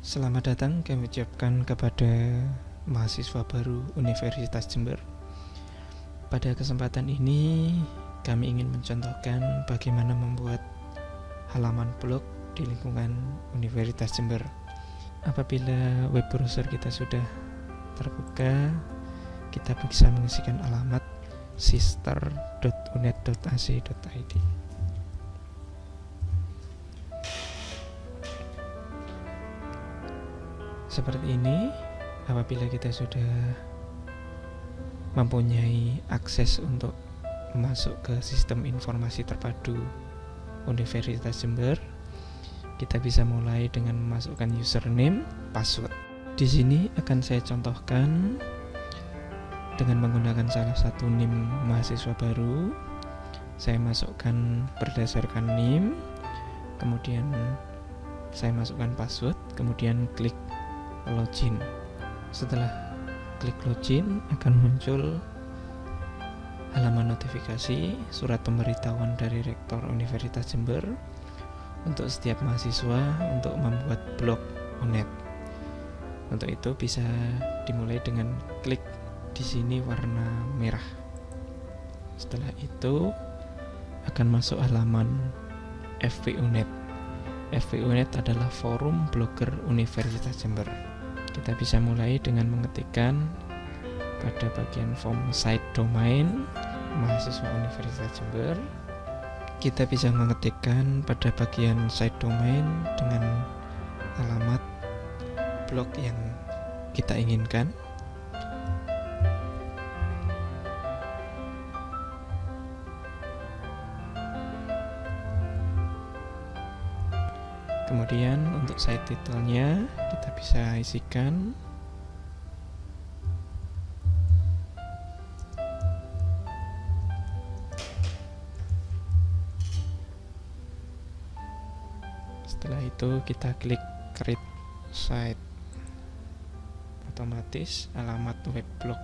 Selamat datang kami ucapkan kepada mahasiswa baru Universitas Jember. Pada kesempatan ini kami ingin mencontohkan bagaimana membuat halaman blog di lingkungan Universitas Jember. Apabila web browser kita sudah terbuka, kita bisa mengisikan alamat sister.unet.ac.id. Seperti ini, apabila kita sudah mempunyai akses untuk masuk ke sistem informasi terpadu Universitas Jember, kita bisa mulai dengan memasukkan username, password. Di sini akan saya contohkan dengan menggunakan salah satu NIM mahasiswa baru. Saya masukkan berdasarkan NIM, kemudian saya masukkan password, kemudian klik login. Setelah klik login akan muncul halaman notifikasi surat pemberitahuan dari Rektor Universitas Jember untuk setiap mahasiswa untuk membuat blog UNED. Untuk itu bisa dimulai dengan klik di sini warna merah. Setelah itu akan masuk halaman FB UNED. FB UNED adalah forum blogger Universitas Jember. Kita bisa mulai dengan mengetikkan pada bagian form site domain mahasiswa Universitas Jember. Kita bisa mengetikkan pada bagian site domain dengan alamat blog yang kita inginkan. Kemudian untuk site title-nya kita bisa isikan setelah itu kita klik create site. Otomatis alamat web blog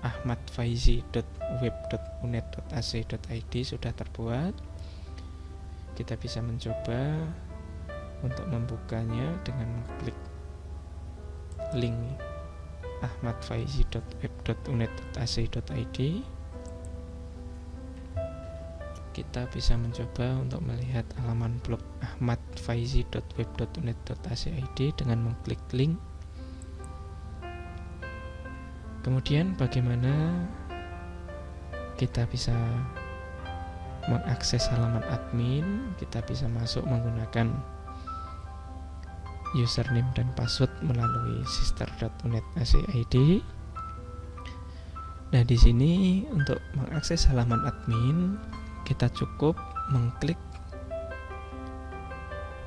ahmadfaizi.web.unet.ac.id sudah terbuat. Kita bisa mencoba untuk membukanya dengan klik link ahmadfaizi.web.unet.ac.id. Kita bisa mencoba untuk melihat halaman blog ahmadfaizi.web.unet.ac.id dengan mengklik link. Kemudian bagaimana kita bisa mengakses halaman admin? Kita bisa masuk menggunakan username dan password melalui sister.unet.ac.id. Nah, di sini untuk mengakses halaman admin, kita cukup mengklik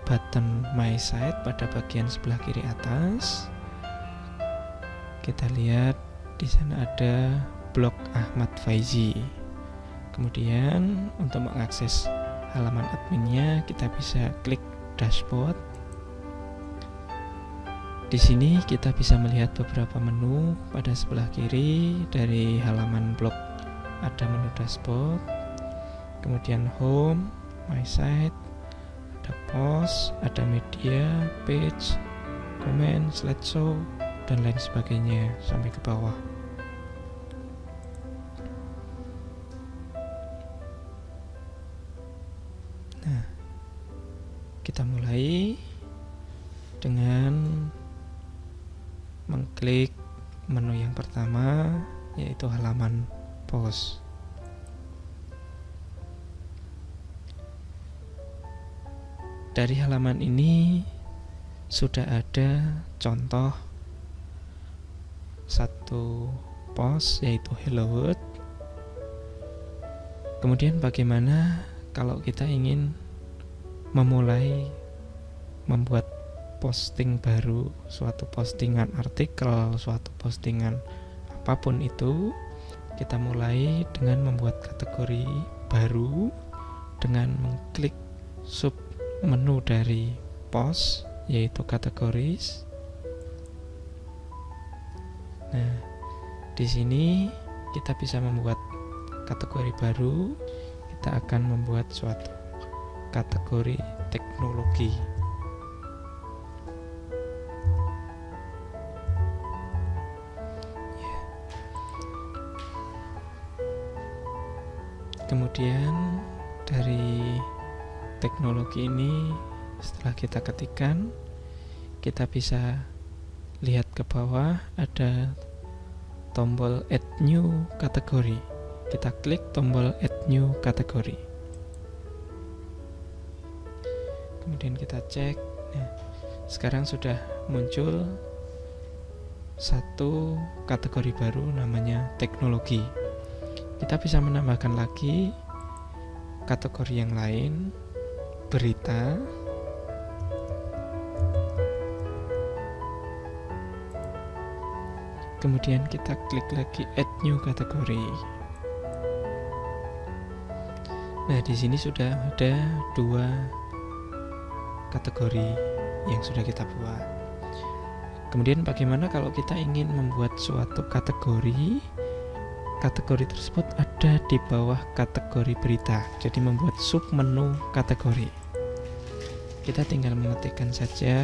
button My Site pada bagian sebelah kiri atas. Kita lihat di sana ada blog Ahmad Faizi. Kemudian untuk mengakses halaman adminnya, kita bisa klik dashboard. Di sini kita bisa melihat beberapa menu pada sebelah kiri dari halaman blog. Ada menu dashboard, kemudian home, my site, ada post, ada media, page, comment, slideshow, dan lain sebagainya sampai ke bawah. Nah, kita mulai dengan mengklik menu yang pertama, yaitu halaman post. Dari halaman ini sudah ada contoh satu post, yaitu Hello World. Kemudian bagaimana kalau kita ingin memulai membuat posting baru, suatu postingan artikel, suatu postingan apapun itu, kita mulai dengan membuat kategori baru dengan mengklik sub menu dari post, yaitu categories. Nah, di sini kita bisa membuat kategori baru. Kita akan membuat suatu kategori teknologi. Kemudian dari teknologi ini, setelah kita ketikkan, kita bisa lihat ke bawah ada tombol add new category. Kita klik tombol add new category. Kemudian kita cek. Nah, sekarang sudah muncul satu kategori baru namanya teknologi. Kita bisa menambahkan lagi kategori yang lain, berita, kemudian kita klik lagi add new category. Nah, di sini sudah ada 2 kategori yang sudah kita buat. Kemudian bagaimana kalau kita ingin membuat suatu kategori tersebut ada di bawah kategori berita, jadi membuat sub menu kategori. Kita tinggal mengetikkan saja,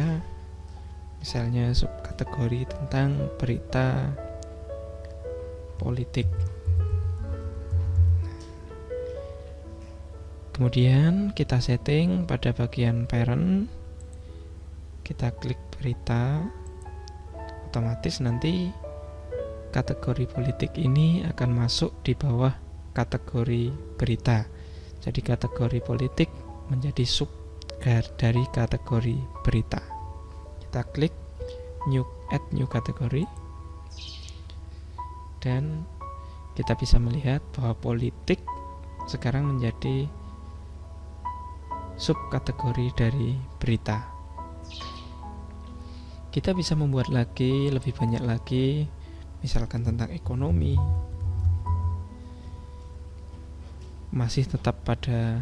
misalnya sub kategori tentang berita politik. Kemudian kita setting pada bagian parent, kita klik berita, otomatis nanti kategori politik ini akan masuk di bawah kategori berita. Jadi kategori politik menjadi sub dari kategori berita. Kita klik add new category, dan kita bisa melihat bahwa politik sekarang menjadi subkategori dari berita. Kita bisa membuat lagi, lebih banyak lagi, misalkan tentang ekonomi. Masih tetap pada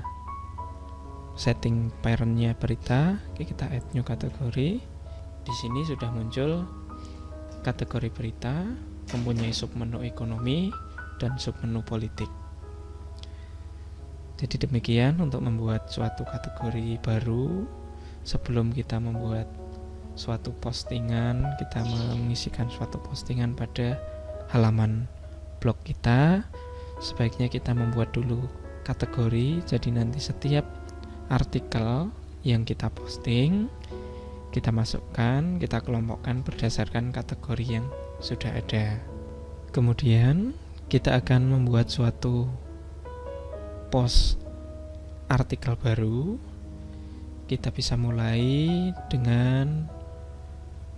setting parentnya berita. Oke, kita add new category. Di sini sudah muncul kategori berita, mempunyai submenu ekonomi dan submenu politik. Jadi demikian untuk membuat suatu kategori baru. Sebelum kita membuat suatu postingan, kita mengisikan suatu postingan pada halaman blog kita, sebaiknya kita membuat dulu kategori. Jadi nanti setiap artikel yang kita posting, kita masukkan, kita kelompokkan berdasarkan kategori yang sudah ada. Kemudian kita akan membuat suatu post artikel baru. Kita bisa mulai dengan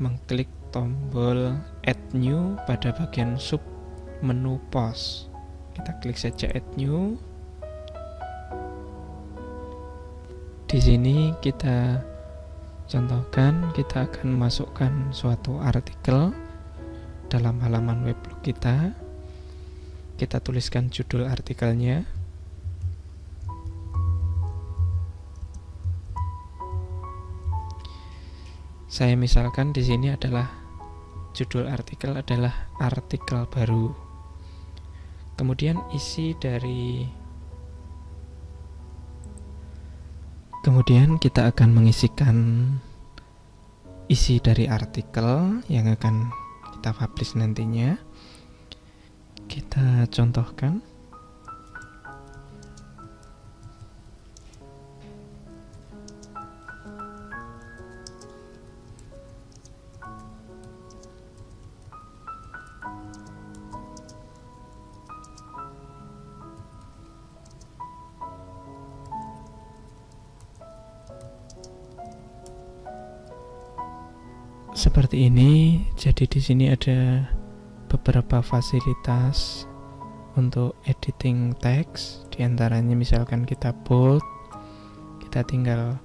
mengklik tombol add new pada bagian sub menu post. Kita klik saja add new. Di sini kita contohkan, kita akan masukkan suatu artikel dalam halaman web blog kita. Kita tuliskan judul artikelnya. Saya misalkan di sini adalah judul artikel adalah artikel baru. Kemudian kita akan mengisikan isi dari artikel yang akan kita publish nantinya. Kita contohkan. Seperti ini. Jadi di sini ada beberapa fasilitas untuk editing teks. Di antaranya misalkan kita bold, kita tinggal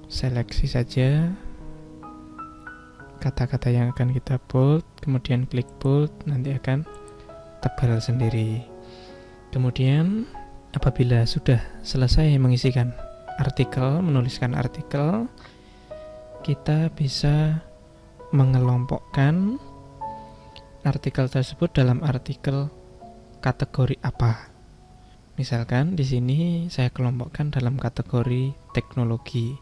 seleksi saja kata-kata yang akan kita bold, kemudian klik bold, nanti akan tebal sendiri. Kemudian apabila sudah selesai mengisikan artikel, menuliskan artikel, kita bisa mengelompokkan artikel tersebut dalam artikel kategori apa. Misalkan di sini saya kelompokkan dalam kategori teknologi.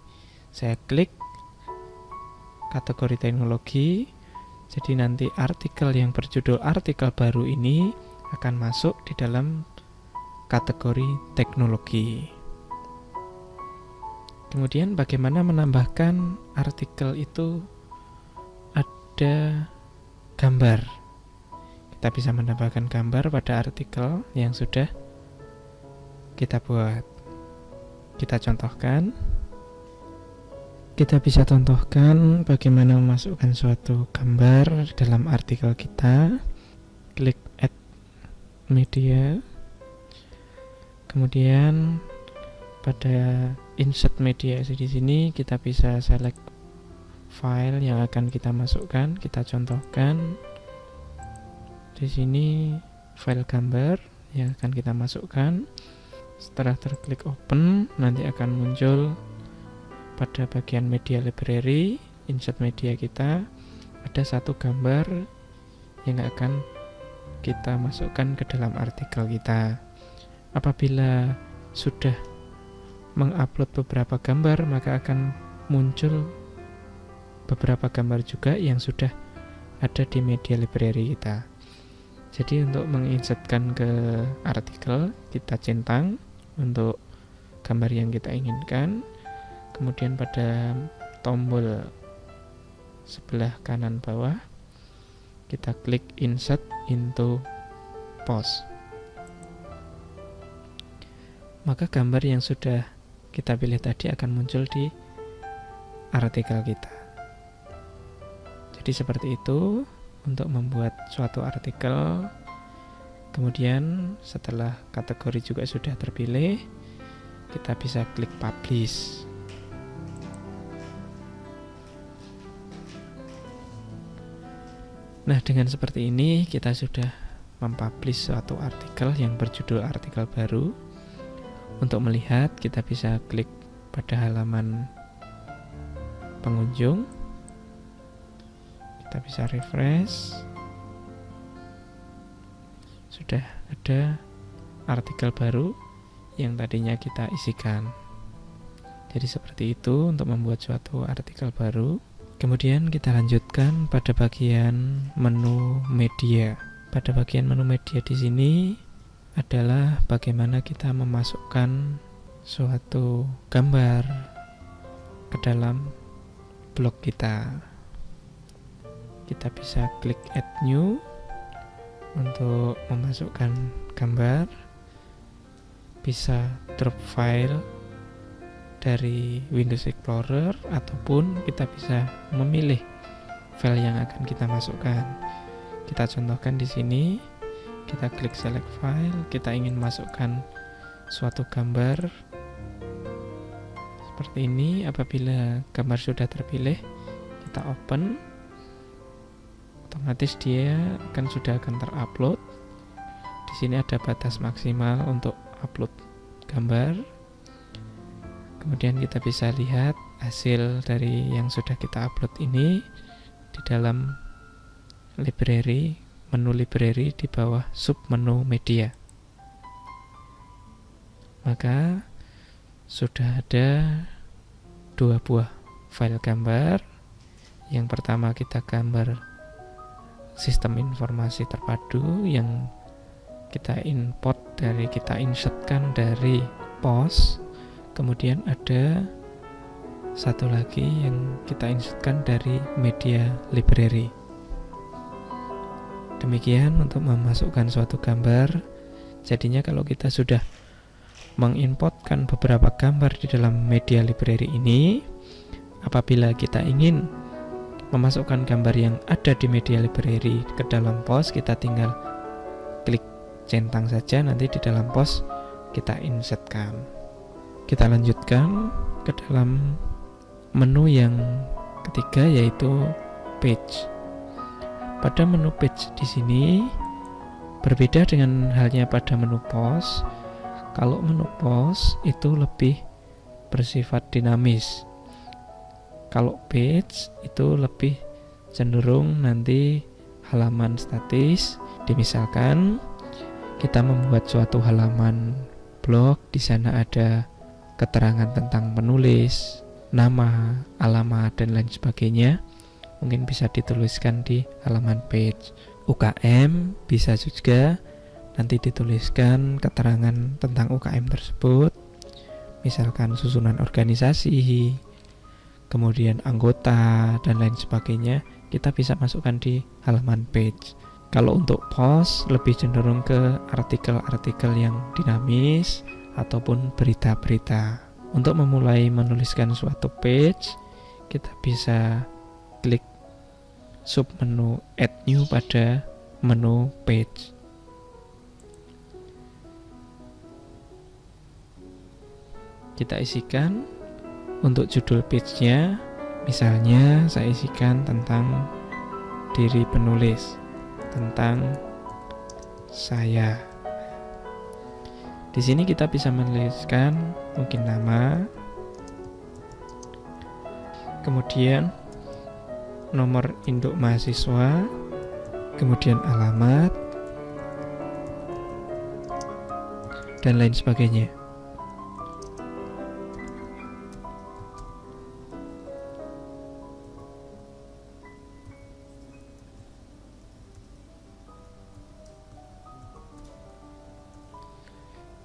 Saya klik kategori teknologi. Jadi nanti artikel yang berjudul artikel baru ini akan masuk di dalam kategori teknologi. Kemudian bagaimana menambahkan artikel itu ada gambar. Kita bisa menambahkan gambar pada artikel yang sudah kita buat. Kita contohkan. Kita bisa contohkan bagaimana memasukkan suatu gambar dalam artikel kita. Klik Add Media. Kemudian pada Insert Media di sini kita bisa select file yang akan kita masukkan. Kita contohkan di sini file gambar yang akan kita masukkan. Setelah terklik open, nanti akan muncul pada bagian media library, insert media kita, ada satu gambar yang akan kita masukkan ke dalam artikel kita. Apabila sudah mengupload beberapa gambar, maka akan muncul beberapa gambar juga yang sudah ada di media library kita. Jadi untuk menginsertkan ke artikel, kita centang untuk gambar yang kita inginkan. Kemudian pada tombol sebelah kanan bawah, kita klik Insert into Post. Maka gambar yang sudah kita pilih tadi akan muncul di artikel kita. Jadi seperti itu untuk membuat suatu artikel. Kemudian setelah kategori juga sudah terpilih, kita bisa klik Publish. Nah, dengan seperti ini kita sudah mempublish suatu artikel yang berjudul artikel baru. Untuk melihat, kita bisa klik pada halaman pengunjung. Kita bisa refresh. Sudah ada artikel baru yang tadinya kita isikan. Jadi seperti itu untuk membuat suatu artikel baru. Kemudian kita lanjutkan pada bagian menu media. Pada bagian menu media di sini adalah bagaimana kita memasukkan suatu gambar ke dalam blog kita. Kita bisa klik Add New untuk memasukkan gambar. Bisa drop file dari Windows Explorer ataupun kita bisa memilih file yang akan kita masukkan. Kita contohkan di sini, kita klik Select File, kita ingin masukkan suatu gambar seperti ini. Apabila gambar sudah terpilih, kita open, otomatis dia sudah akan terupload. Di sini ada batas maksimal untuk upload gambar. Kemudian kita bisa lihat hasil dari yang sudah kita upload ini di dalam library, menu library di bawah sub menu media. Maka sudah ada dua buah file gambar. Yang pertama kita gambar sistem informasi terpadu yang kita insertkan dari POS. Kemudian ada satu lagi yang kita insertkan dari media library. Demikian untuk memasukkan suatu gambar. Jadinya kalau kita sudah menginputkan beberapa gambar di dalam media library ini, apabila kita ingin memasukkan gambar yang ada di media library ke dalam POS, kita tinggal klik centang saja, nanti di dalam POS kita insertkan. Kita lanjutkan ke dalam menu yang ketiga, yaitu page. Pada menu page di sini berbeda dengan halnya pada menu POS. Kalau menu POS itu lebih bersifat dinamis. Kalau page itu lebih cenderung nanti halaman statis. Misalkan kita membuat suatu halaman blog, di sana ada keterangan tentang penulis, nama, alamat, dan lain sebagainya. Mungkin bisa dituliskan di halaman page. UKM bisa juga Nanti dituliskan keterangan tentang UKM tersebut, misalkan susunan organisasi, kemudian anggota, dan lain sebagainya. Kita bisa masukkan di halaman page. Kalau untuk post, lebih cenderung ke artikel-artikel yang dinamis ataupun berita-berita. Untuk memulai menuliskan suatu page, kita bisa klik submenu Add New pada menu page. Kita isikan untuk judul page-nya, misalnya saya isikan tentang diri penulis, tentang saya. Di sini kita bisa menuliskan mungkin nama, kemudian nomor induk mahasiswa, kemudian alamat, dan lain sebagainya.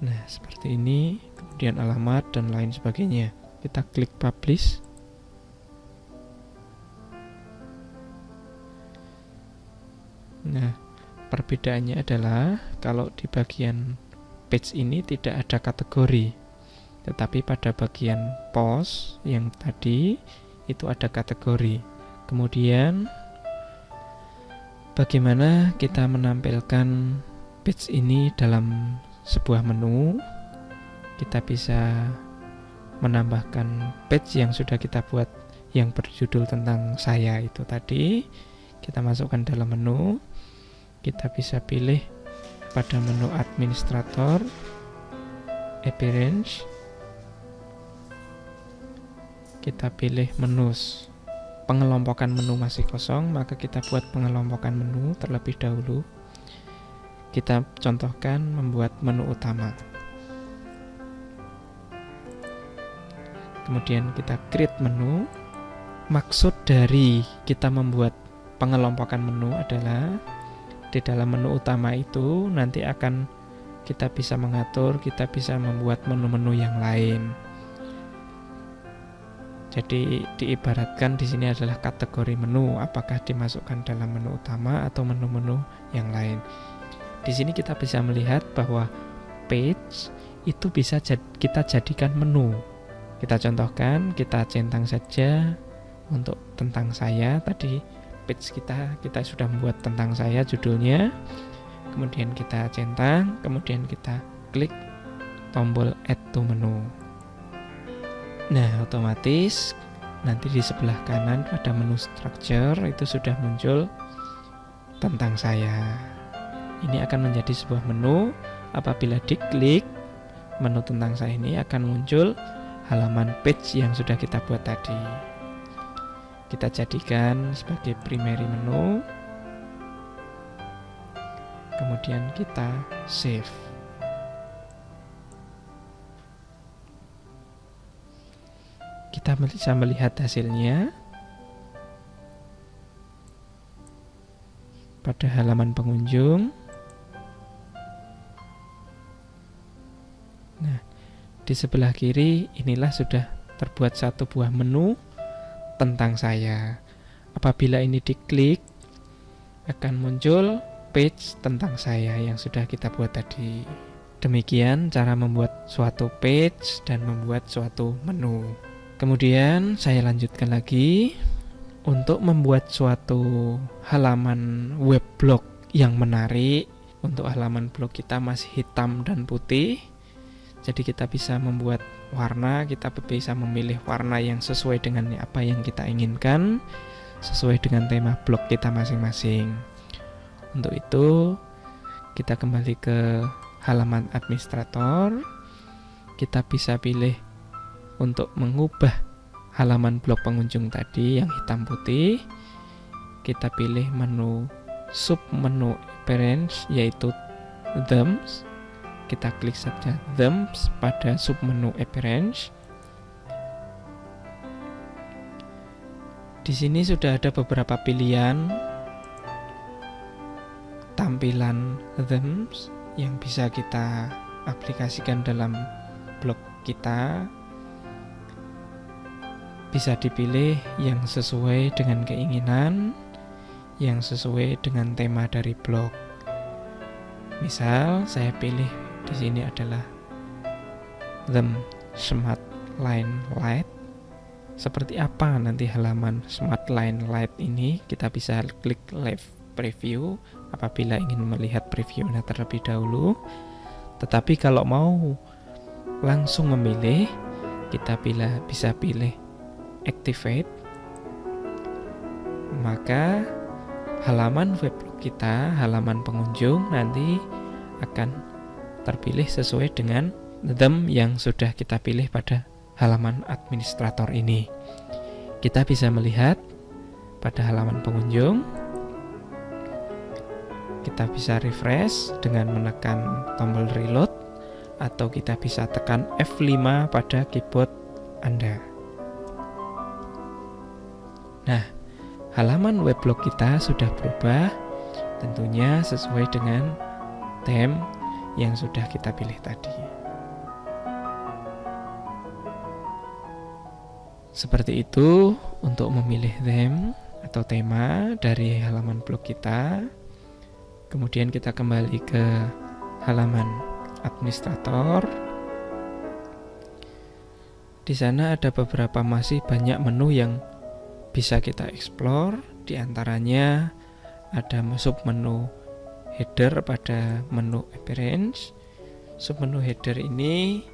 Nah, seperti ini, kemudian alamat dan lain sebagainya. Kita klik publish. Nah, perbedaannya adalah kalau di bagian page ini tidak ada kategori, tetapi pada bagian post yang tadi itu ada kategori. Kemudian bagaimana kita menampilkan page ini dalam sebuah menu? Kita bisa menambahkan page yang sudah kita buat yang berjudul tentang saya itu tadi. Kita masukkan dalam menu. Kita bisa pilih pada menu administrator, appearance. Kita pilih menus. Pengelompokan menu masih kosong, maka kita buat pengelompokan menu terlebih dahulu. Kita contohkan membuat menu utama. Kemudian kita create menu. Maksud dari kita membuat pengelompokan menu adalah di dalam menu utama itu nanti akan kita bisa mengatur, kita bisa membuat menu-menu yang lain. Jadi diibaratkan di sini adalah kategori menu, apakah dimasukkan dalam menu utama atau menu-menu yang lain. Di sini kita bisa melihat bahwa page itu bisa kita jadikan menu. Kita contohkan, kita centang saja untuk tentang saya tadi. Page kita sudah membuat tentang saya judulnya, kemudian kita centang, kemudian kita klik tombol add to menu. Nah, otomatis nanti di sebelah kanan pada menu structure itu sudah muncul tentang saya. Ini akan menjadi sebuah menu. Apabila diklik menu tentang saya ini akan muncul halaman page yang sudah kita buat tadi. Kita jadikan sebagai primary menu, kemudian kita save. Kita bisa melihat hasilnya pada halaman pengunjung. Nah, di sebelah kiri inilah sudah terbuat satu buah menu tentang saya. Apabila ini diklik akan muncul page tentang saya yang sudah kita buat tadi. Demikian cara membuat suatu page dan membuat suatu menu. Kemudian saya lanjutkan lagi untuk membuat suatu halaman web blog yang menarik. Untuk halaman blog kita masih hitam dan putih, jadi kita bisa membuat warna, kita bisa memilih warna yang sesuai dengan apa yang kita inginkan, sesuai dengan tema blog kita masing-masing. Untuk itu, kita kembali ke halaman administrator. Kita bisa pilih untuk mengubah halaman blog pengunjung tadi yang hitam putih. Kita pilih menu submenu appearance yaitu themes. Kita klik saja themes pada submenu appearance. Di sini sudah ada beberapa pilihan tampilan themes. yang bisa kita aplikasikan dalam blog kita. Bisa dipilih yang sesuai dengan keinginan, yang sesuai dengan tema dari blog. Misal saya pilih di sini adalah theme Smart Line Light. Seperti apa nanti halaman Smart Line Light ini? Kita bisa klik live preview apabila ingin melihat previewnya terlebih dahulu. Tetapi kalau mau langsung memilih, kita bisa pilih activate. Maka halaman weblog kita, halaman pengunjung nanti akan terpilih sesuai dengan theme yang sudah kita pilih pada halaman administrator ini. Kita bisa melihat pada halaman pengunjung, kita bisa refresh dengan menekan tombol reload, atau kita bisa tekan F5 pada keyboard Anda. Nah, halaman weblog kita sudah berubah, tentunya sesuai dengan theme yang sudah kita pilih tadi. Seperti itu untuk memilih theme atau tema dari halaman blog kita. Kemudian kita kembali ke halaman administrator. Di sana ada beberapa masih banyak menu yang bisa kita explore. Di antaranya ada submenu header pada menu appearance. Submenu header ini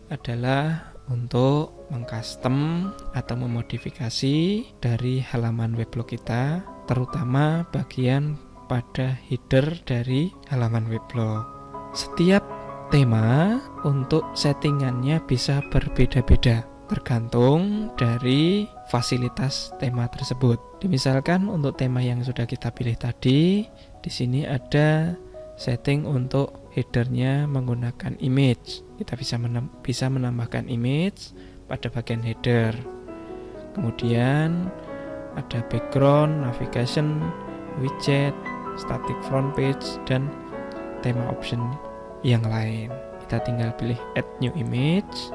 adalah untuk mengcustom atau memodifikasi dari halaman weblog kita, terutama bagian pada header dari halaman weblog. Setiap tema untuk settingannya bisa berbeda-beda tergantung dari fasilitas tema tersebut. Misalkan untuk tema yang sudah kita pilih tadi, di sini ada setting untuk headernya menggunakan image. Kita bisa menambahkan image pada bagian header. Kemudian ada background, navigation, widget, static front page, dan tema option yang lain. Kita tinggal pilih add new image.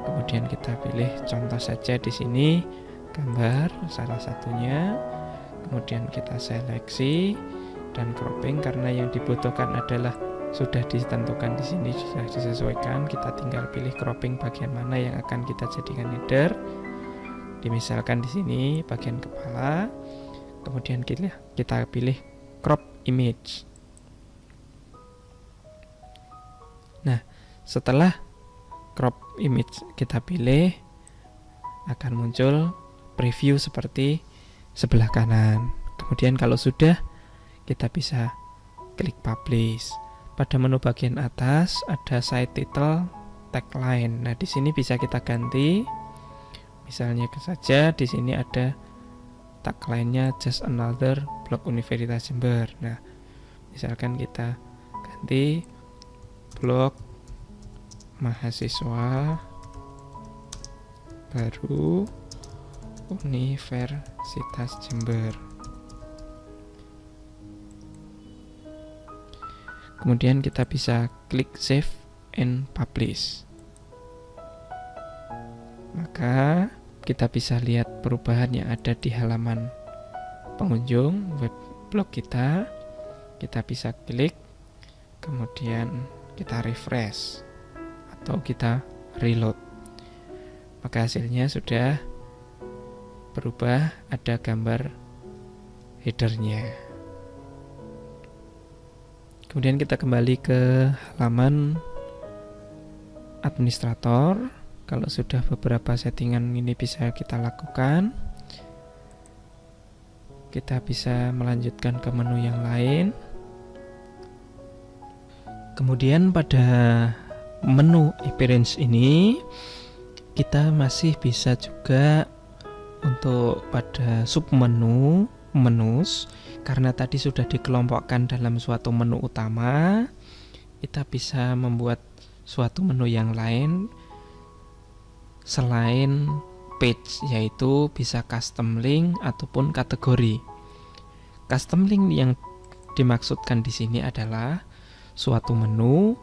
Kemudian kita pilih contoh saja di sini gambar salah satunya. Kemudian kita seleksi dan cropping karena yang dibutuhkan adalah sudah ditentukan di sini, sudah disesuaikan. Kita tinggal pilih cropping bagian mana yang akan kita jadikan header. Misalkan di sini bagian kepala. Kemudian kita pilih crop image. Nah, setelah crop image kita pilih, akan muncul preview seperti sebelah kanan. Kemudian kalau sudah, kita bisa klik publish. Pada menu bagian atas ada site title, tagline. Nah, di sini bisa kita ganti. Misalnya saja di sini ada tagline-nya just another blog Universitas Jember. Nah, misalkan kita ganti blog mahasiswa baru Universitas Jember. Kemudian kita bisa klik save and publish. Maka kita bisa lihat perubahan yang ada di halaman pengunjung web blog kita. Kita bisa klik, kemudian kita refresh atau kita reload. Maka hasilnya sudah berubah, ada gambar headernya. Kemudian kita kembali ke halaman administrator. Kalau sudah beberapa settingan ini bisa kita lakukan, kita bisa melanjutkan ke menu yang lain. Kemudian pada menu appearance ini kita masih bisa juga untuk pada submenu menus, karena tadi sudah dikelompokkan dalam suatu menu utama, kita bisa membuat suatu menu yang lain selain page, yaitu bisa custom link ataupun kategori. Custom link yang dimaksudkan di sini adalah suatu menu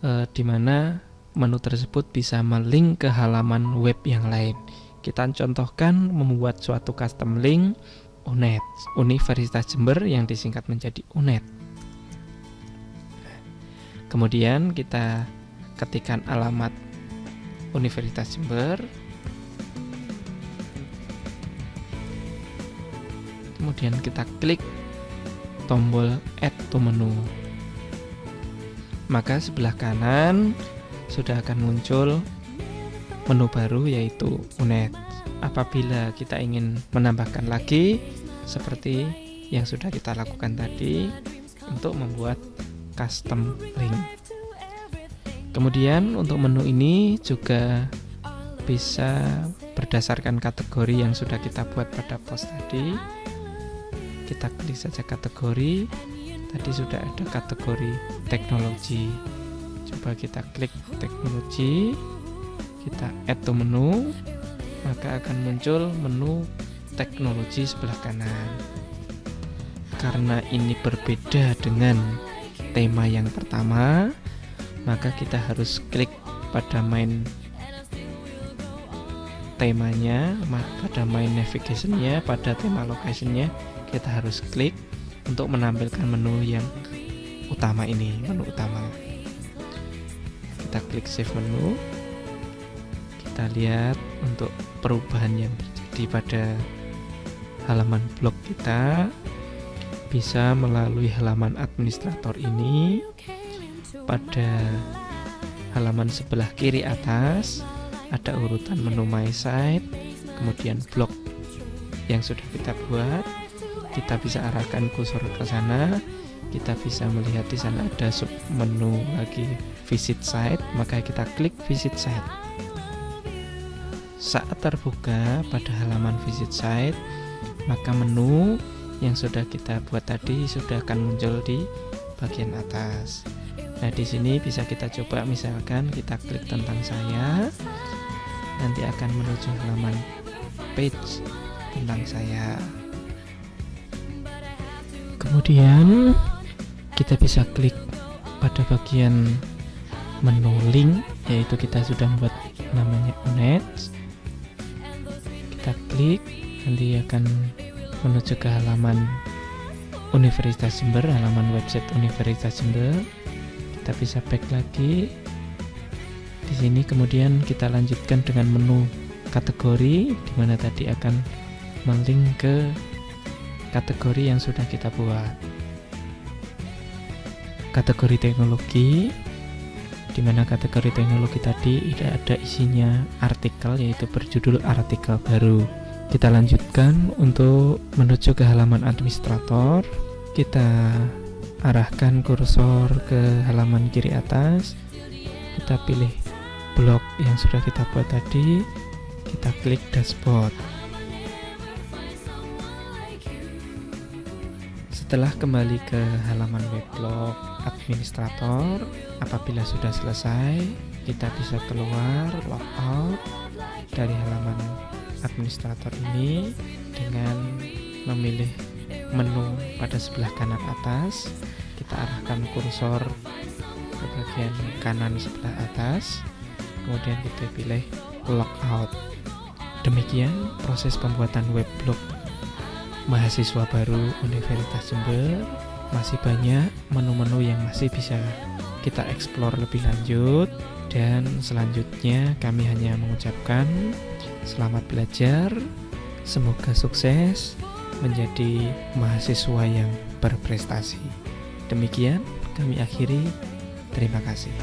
di mana menu tersebut bisa melink ke halaman web yang lain. Kita contohkan membuat suatu custom link UNED, Universitas Jember, yang disingkat menjadi UNED. Kemudian kita ketikkan alamat Universitas Jember. Kemudian kita klik tombol Add to Menu. Maka sebelah kanan sudah akan muncul menu baru, yaitu UNED. Apabila kita ingin menambahkan lagi, seperti yang sudah kita lakukan tadi untuk membuat custom link. Kemudian untuk menu ini juga bisa berdasarkan kategori yang sudah kita buat pada post tadi. Kita klik saja kategori. Tadi sudah ada kategori teknologi. Coba kita klik teknologi, kita add to menu, maka akan muncul menu teknologi sebelah kanan. Karena ini berbeda dengan tema yang pertama, maka kita harus klik pada main temanya, pada main navigation-nya, pada tema location-nya. Kita harus klik untuk menampilkan menu yang utama ini, menu utama. Kita klik save menu. Kita lihat untuk perubahan yang terjadi pada halaman blog kita. Bisa melalui halaman administrator ini. Pada halaman sebelah kiri atas ada urutan menu My Site, kemudian blog yang sudah kita buat. Kita bisa arahkan kursor ke sana. Kita bisa melihat di sana ada sub menu lagi Visit Site, maka kita klik Visit Site. Saat terbuka pada halaman Visit Site, maka menu yang sudah kita buat tadi sudah akan muncul di bagian atas. Nah, di sini bisa kita coba, misalkan kita klik tentang saya, nanti akan menuju halaman page tentang saya. Kemudian kita bisa klik pada bagian menu link, yaitu kita sudah membuat namanya UNED. Kita klik, nanti akan menuju ke halaman Universitas Jember, halaman website Universitas Jember. Kita bisa back lagi. Di sini kemudian kita lanjutkan dengan menu kategori, di mana tadi akan melink ke kategori yang sudah kita buat. Kategori teknologi, di mana kategori teknologi tadi tidak ada isinya artikel, yaitu berjudul artikel baru. Kita lanjutkan untuk menuju ke halaman administrator. Kita arahkan kursor ke halaman kiri atas. Kita pilih blog yang sudah kita buat tadi. Kita klik dashboard. Setelah kembali ke halaman weblog administrator, apabila sudah selesai, kita bisa keluar logout dari halaman administrator ini dengan memilih menu pada sebelah kanan atas. Kita arahkan kursor ke bagian kanan sebelah atas, kemudian kita pilih logout. Demikian proses pembuatan weblog mahasiswa baru Universitas Jember. Masih banyak menu-menu yang masih bisa kita eksplor lebih lanjut, dan selanjutnya kami hanya mengucapkan selamat belajar, semoga sukses menjadi mahasiswa yang berprestasi. Demikian kami akhiri, terima kasih.